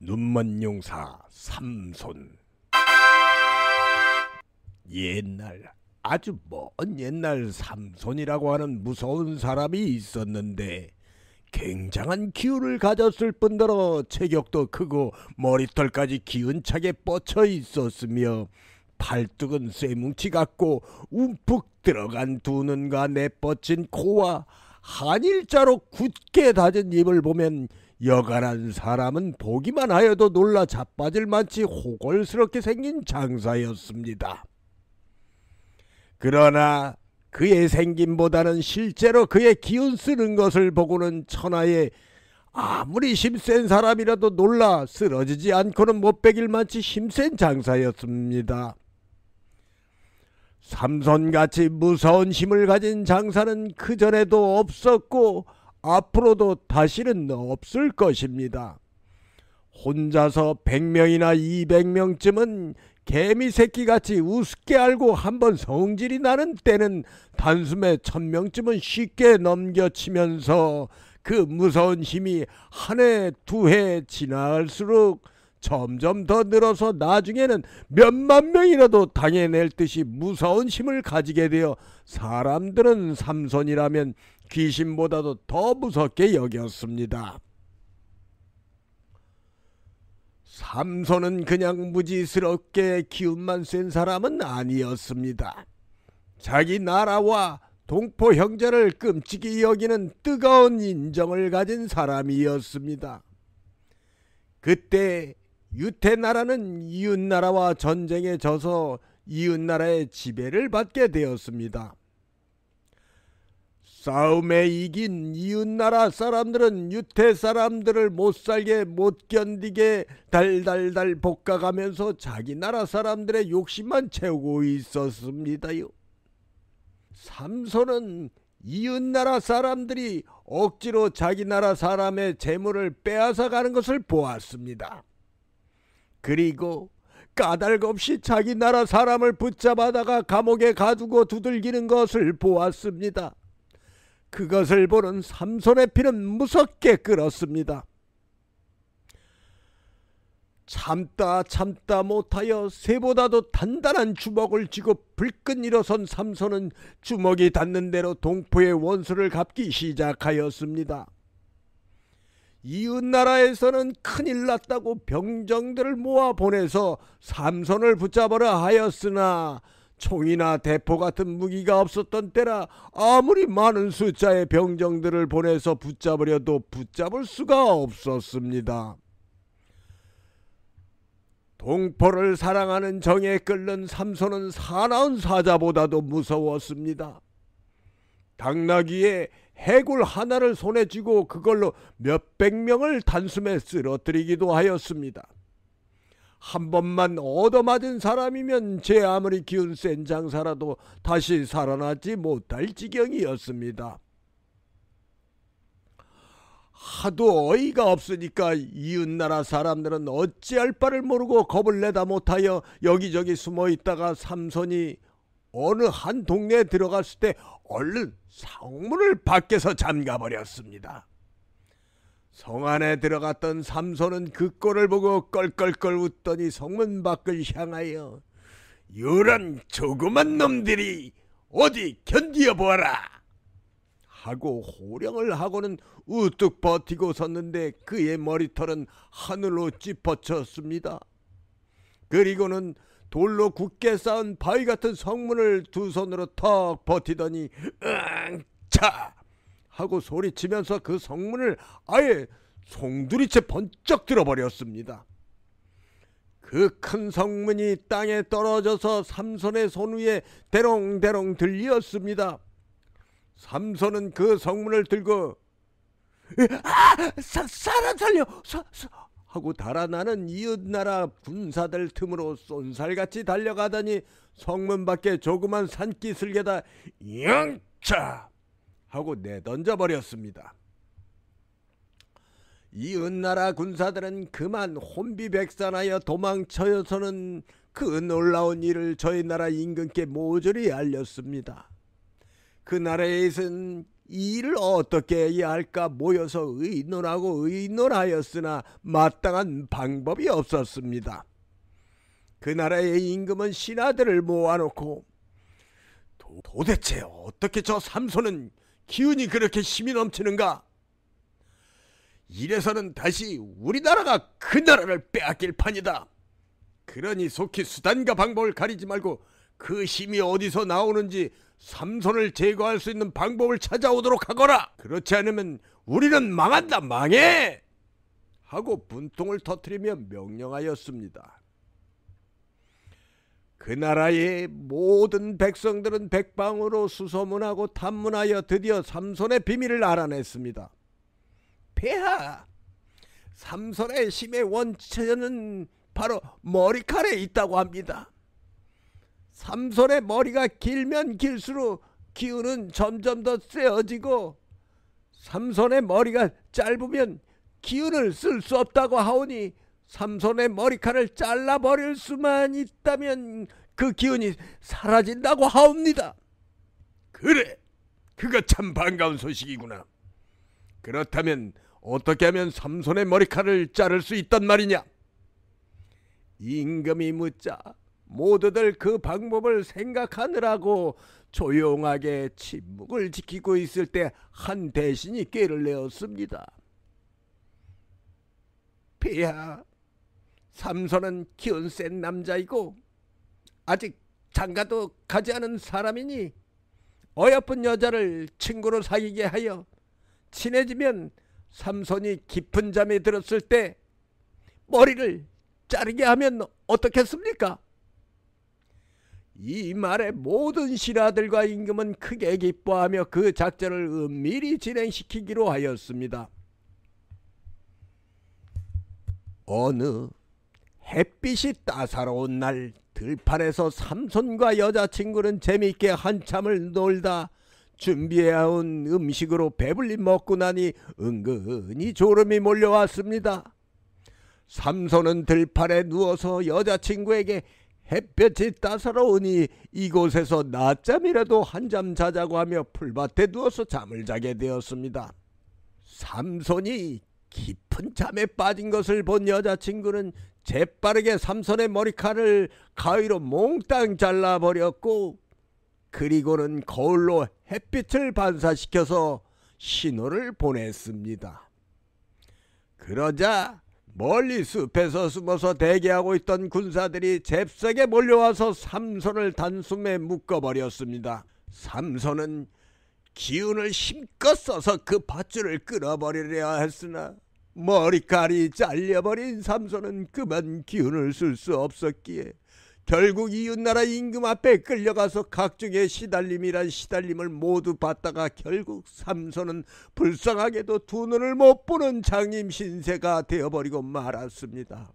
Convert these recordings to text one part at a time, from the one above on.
눈먼 용사 삼손. 옛날, 아주 먼 옛날 삼손이라고 하는 무서운 사람이 있었는데 굉장한 기운을 가졌을 뿐더러 체격도 크고 머리털까지 기운차게 뻗쳐 있었으며 팔뚝은 쇠뭉치 같고 움푹 들어간 두 눈과 내뻗친 코와 한일자로 굳게 다진 입을 보면 여간한 사람은 보기만 하여도 놀라 자빠질 만치 호골스럽게 생긴 장사였습니다. 그러나 그의 생김보다는 실제로 그의 기운 쓰는 것을 보고는 천하에 아무리 힘센 사람이라도 놀라 쓰러지지 않고는 못 베길 만치 힘센 장사였습니다. 삼손같이 무서운 힘을 가진 장사는 그전에도 없었고 앞으로도 다시는 없을 것입니다. 혼자서 100명이나 200명쯤은 개미 새끼같이 우습게 알고 한번 성질이 나는 때는 단숨에 1000명쯤은 쉽게 넘겨치면서 그 무서운 힘이 한 해, 두 해 지나갈수록 점점 더 늘어서 나중에는 몇만 명이라도 당해낼 듯이 무서운 힘을 가지게 되어 사람들은 삼손이라면 귀신보다도 더 무섭게 여겼습니다. 삼손은 그냥 무지스럽게 기운만 센 사람은 아니었습니다. 자기 나라와 동포 형제를 끔찍이 여기는 뜨거운 인정을 가진 사람이었습니다. 그때 유태나라는 이웃나라와 전쟁에 져서 이웃나라의 지배를 받게 되었습니다. 싸움에 이긴 이웃나라 사람들은 유태 사람들을 못살게 못 견디게 달달달 볶아가면서 자기 나라 사람들의 욕심만 채우고 있었습니다요. 삼손은 이웃나라 사람들이 억지로 자기 나라 사람의 재물을 빼앗아 가는 것을 보았습니다. 그리고 까닭없이 자기 나라 사람을 붙잡아다가 감옥에 가두고 두들기는 것을 보았습니다. 그것을 보는 삼손의 피는 무섭게 끓었습니다. 참다 못하여 새보다도 단단한 주먹을 쥐고 불끈 일어선 삼손은 주먹이 닿는 대로 동포의 원수를 갚기 시작하였습니다. 이웃나라에서는 큰일 났다고 병정들을 모아 보내서 삼손을 붙잡으라 하였으나 총이나 대포 같은 무기가 없었던 때라 아무리 많은 숫자의 병정들을 보내서 붙잡으려도 붙잡을 수가 없었습니다. 동포를 사랑하는 정에 끓는 삼손은 사나운 사자보다도 무서웠습니다. 당나귀에 해골 하나를 손에 쥐고 그걸로 몇백 명을 단숨에 쓰러뜨리기도 하였습니다. 한 번만 얻어맞은 사람이면 제 아무리 기운 센 장사라도 다시 살아나지 못할 지경이었습니다. 하도 어이가 없으니까 이웃나라 사람들은 어찌할 바를 모르고 겁을 내다 못하여 여기저기 숨어 있다가 삼손이 어느 한 동네에 들어갔을 때 얼른 성문을 밖에서 잠가버렸습니다. 성 안에 들어갔던 삼손은 그 꼴을 보고 껄껄껄 웃더니 성문 밖을 향하여 이런 조그만 놈들이 어디 견디어 보아라 하고 호령을 하고는 우뚝 버티고 섰는데 그의 머리털은 하늘로 찌퍼쳤습니다. 그리고는 돌로 굳게 쌓은 바위 같은 성문을 두 손으로 턱 버티더니 차 하고 소리치면서 그 성문을 아예 송두리째 번쩍 들어버렸습니다. 그 큰 성문이 땅에 떨어져서 삼손의 손 위에 대롱대롱 들렸습니다. 삼손은 그 성문을 들고 사람 살려 하고 달아나는 이웃나라 군사들 틈으로 쏜살같이 달려가더니 성문 밖에 조그만 산기슭에다 영차 하고 내던져 버렸습니다. 이웃나라 군사들은 그만 혼비백산하여 도망쳐서는 그 놀라운 일을 저희 나라 임금께 모조리 알렸습니다. 그 나라에서는 이 일을 어떻게 해야 할까 모여서 의논하였으나 마땅한 방법이 없었습니다. 그 나라의 임금은 신하들을 모아놓고 도대체 어떻게 저 삼손은 기운이 그렇게 힘이 넘치는가? 이래서는 다시 우리나라가 그 나라를 빼앗길 판이다. 그러니 속히 수단과 방법을 가리지 말고 그 힘이 어디서 나오는지 삼손을 제거할 수 있는 방법을 찾아오도록 하거라. 그렇지 않으면 우리는 망한다, 망해! 하고 분통을 터뜨리며 명령하였습니다. 그 나라의 모든 백성들은 백방으로 수소문하고 탐문하여 드디어 삼손의 비밀을 알아냈습니다. 폐하, 삼손의 힘의 원천은 바로 머리칼에 있다고 합니다. 삼손의 머리가 길면 길수록 기운은 점점 더 세어지고 삼손의 머리가 짧으면 기운을 쓸 수 없다고 하오니 삼손의 머리칼을 잘라버릴 수만 있다면 그 기운이 사라진다고 하옵니다. 그래, 그거 참 반가운 소식이구나. 그렇다면 어떻게 하면 삼손의 머리칼을 자를 수 있단 말이냐? 임금이 묻자 모두들 그 방법을 생각하느라고 조용하게 침묵을 지키고 있을 때 한 대신이 꾀를 내었습니다. 폐하, 삼손은 기운 센 남자이고 아직 장가도 가지 않은 사람이니 어여쁜 여자를 친구로 사귀게 하여 친해지면 삼손이 깊은 잠에 들었을 때 머리를 자르게 하면 어떻겠습니까? 이 말에 모든 신하들과 임금은 크게 기뻐하며 그 작전을 은밀히 진행시키기로 하였습니다. 어느 햇빛이 따사로운 날 들판에서 삼손과 여자친구는 재미있게 한참을 놀다 준비해온 음식으로 배불리 먹고 나니 은근히 졸음이 몰려왔습니다. 삼손은 들판에 누워서 여자친구에게 햇볕이 따사로우니 이곳에서 낮잠이라도 한잠 자자고 하며 풀밭에 누워서 잠을 자게 되었습니다. 삼손이 깊은 잠에 빠진 것을 본 여자친구는 재빠르게 삼손의 머리칼을 가위로 몽땅 잘라버렸고 그리고는 거울로 햇빛을 반사시켜서 신호를 보냈습니다. 그러자 멀리 숲에서 숨어서 대기하고 있던 군사들이 잽싸게 몰려와서 삼손을 단숨에 묶어버렸습니다. 삼손은 기운을 힘껏 써서 그 밧줄을 끊어버리려 했으나 머리칼이 잘려버린 삼손은 그만 기운을 쓸 수 없었기에 결국 이웃나라 임금 앞에 끌려가서 각종의 시달림이란 시달림을 모두 받다가 결국 삼손은 불쌍하게도 두 눈을 못 보는 장님 신세가 되어버리고 말았습니다.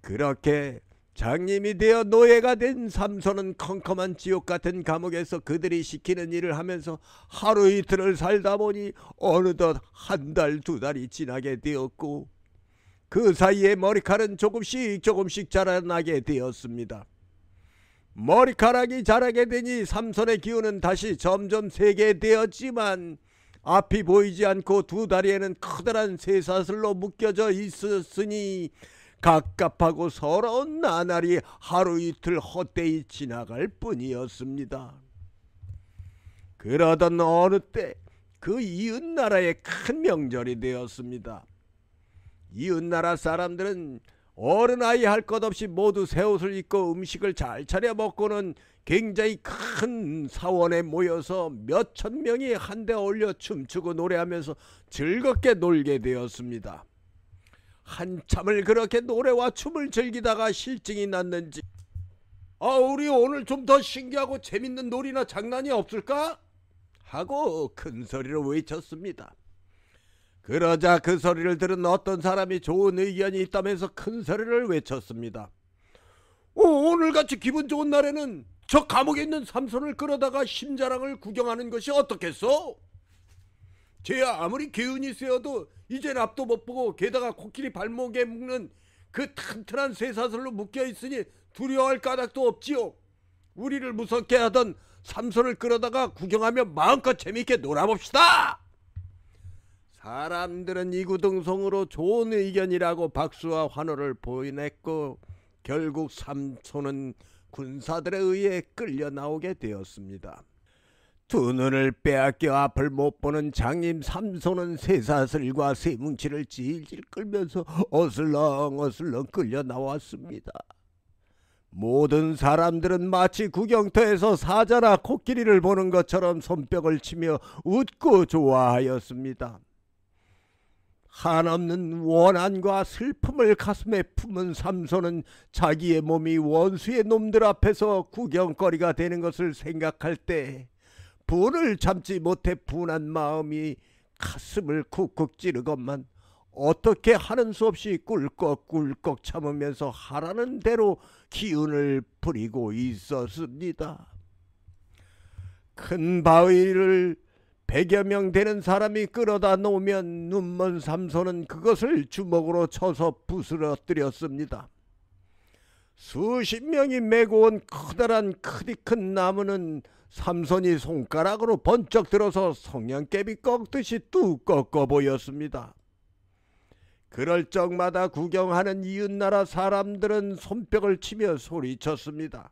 그렇게 장님이 되어 노예가 된 삼손은 컴컴한 지옥 같은 감옥에서 그들이 시키는 일을 하면서 하루 이틀을 살다 보니 어느덧 한 달, 두 달이 지나게 되었고 그 사이에 머리칼은 조금씩 자라나게 되었습니다. 머리카락이 자라게 되니 삼손의 기운은 다시 점점 세게 되었지만 앞이 보이지 않고 두 다리에는 커다란 쇠사슬로 묶여져 있었으니 갑갑하고 서러운 나날이 하루 이틀 헛되이 지나갈 뿐이었습니다. 그러던 어느 때 그 이웃나라에 큰 명절이 되었습니다. 이웃나라 사람들은 어른아이 할 것 없이 모두 새 옷을 입고 음식을 잘 차려 먹고는 굉장히 큰 사원에 모여서 몇천 명이 한데 어울려 춤추고 노래하면서 즐겁게 놀게 되었습니다. 한참을 그렇게 노래와 춤을 즐기다가 실증이 났는지 우리 오늘 좀 더 신기하고 재밌는 놀이나 장난이 없을까? 하고 큰 소리로 외쳤습니다. 그러자 그 소리를 들은 어떤 사람이 좋은 의견이 있다면서 큰 소리를 외쳤습니다. 오늘같이 기분 좋은 날에는 저 감옥에 있는 삼손을 끌어다가 심자랑을 구경하는 것이 어떻겠소? 쟤야 아무리 기운이 세어도 이젠 앞도 못 보고 게다가 코끼리 발목에 묶는 그 튼튼한 쇠사슬로 묶여 있으니 두려워할 까닭도 없지요. 우리를 무섭게 하던 삼손을 끌어다가 구경하며 마음껏 재미있게 놀아봅시다. 사람들은 이구동성으로 좋은 의견이라고 박수와 환호를 보냈고 결국 삼손은 군사들에 의해 끌려 나오게 되었습니다. 두 눈을 빼앗겨 앞을 못 보는 장님 삼손은 쇠사슬과 쇠뭉치를 질질 끌면서 어슬렁어슬렁 끌려 나왔습니다. 모든 사람들은 마치 구경터에서 사자나 코끼리를 보는 것처럼 손뼉을 치며 웃고 좋아하였습니다. 한없는 원한과 슬픔을 가슴에 품은 삼손은 자기의 몸이 원수의 놈들 앞에서 구경거리가 되는 것을 생각할 때 분을 참지 못해 분한 마음이 가슴을 쿡쿡 찌르건만 어떻게 하는 수 없이 꿀꺽꿀꺽 참으면서 하라는 대로 기운을 부리고 있었습니다. 큰 바위를 100여 명 되는 사람이 끌어다 놓으면 눈먼 삼손은 그것을 주먹으로 쳐서 부스러뜨렸습니다. 수십 명이 메고 온 커다란 크디 큰 나무는 삼손이 손가락으로 번쩍 들어서 성냥개비 꺾듯이 뚝 꺾어 보였습니다. 그럴 적마다 구경하는 이웃나라 사람들은 손뼉을 치며 소리쳤습니다.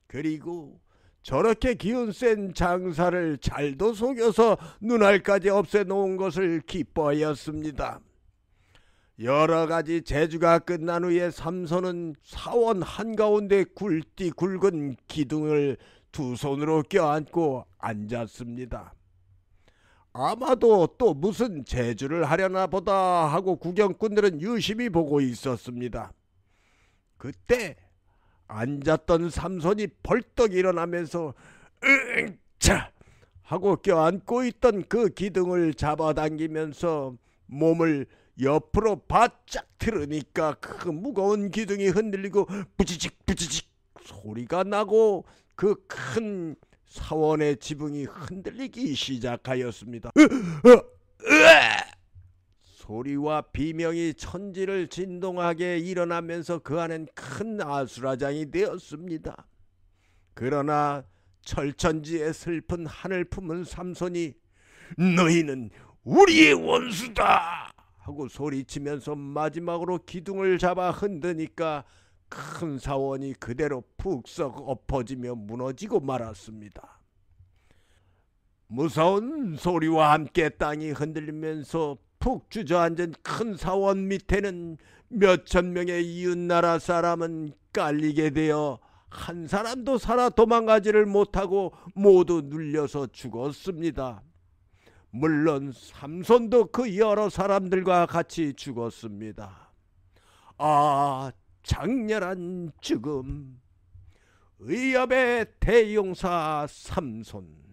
그리고 저렇게 기운 센 장사를 잘도 속여서 눈알까지 없애놓은 것을 기뻐하였습니다. 여러 가지 제주가 끝난 후에 삼손은 사원 한가운데 굵디 굵은 기둥을 두 손으로 껴안고 앉았습니다. 아마도 또 무슨 제주를 하려나 보다 하고 구경꾼들은 유심히 보고 있었습니다. 그때 앉았던 삼손이 벌떡 일어나면서 으차 하고 껴안고 있던 그 기둥을 잡아당기면서 몸을 옆으로 바짝 틀으니까 그 무거운 기둥이 흔들리고 부지직 부지직 소리가 나고 그 큰 사원의 지붕이 흔들리기 시작하였습니다. 소리와 비명이 천지를 진동하게 일어나면서 그 안엔 큰 아수라장이 되었습니다. 그러나 철천지에 슬픈 한을 품은 삼손이 너희는 우리의 원수다 하고 소리치면서 마지막으로 기둥을 잡아 흔드니까 큰 사원이 그대로 푹썩 엎어지며 무너지고 말았습니다. 무서운 소리와 함께 땅이 흔들리면서 푹 주저앉은 큰 사원 밑에는 몇천 명의 이웃나라 사람은 깔리게 되어 한 사람도 살아 도망가지를 못하고 모두 눌려서 죽었습니다. 물론 삼손도 그 여러 사람들과 같이 죽었습니다. 아, 장렬한 죽음. 의협의 대용사 삼손.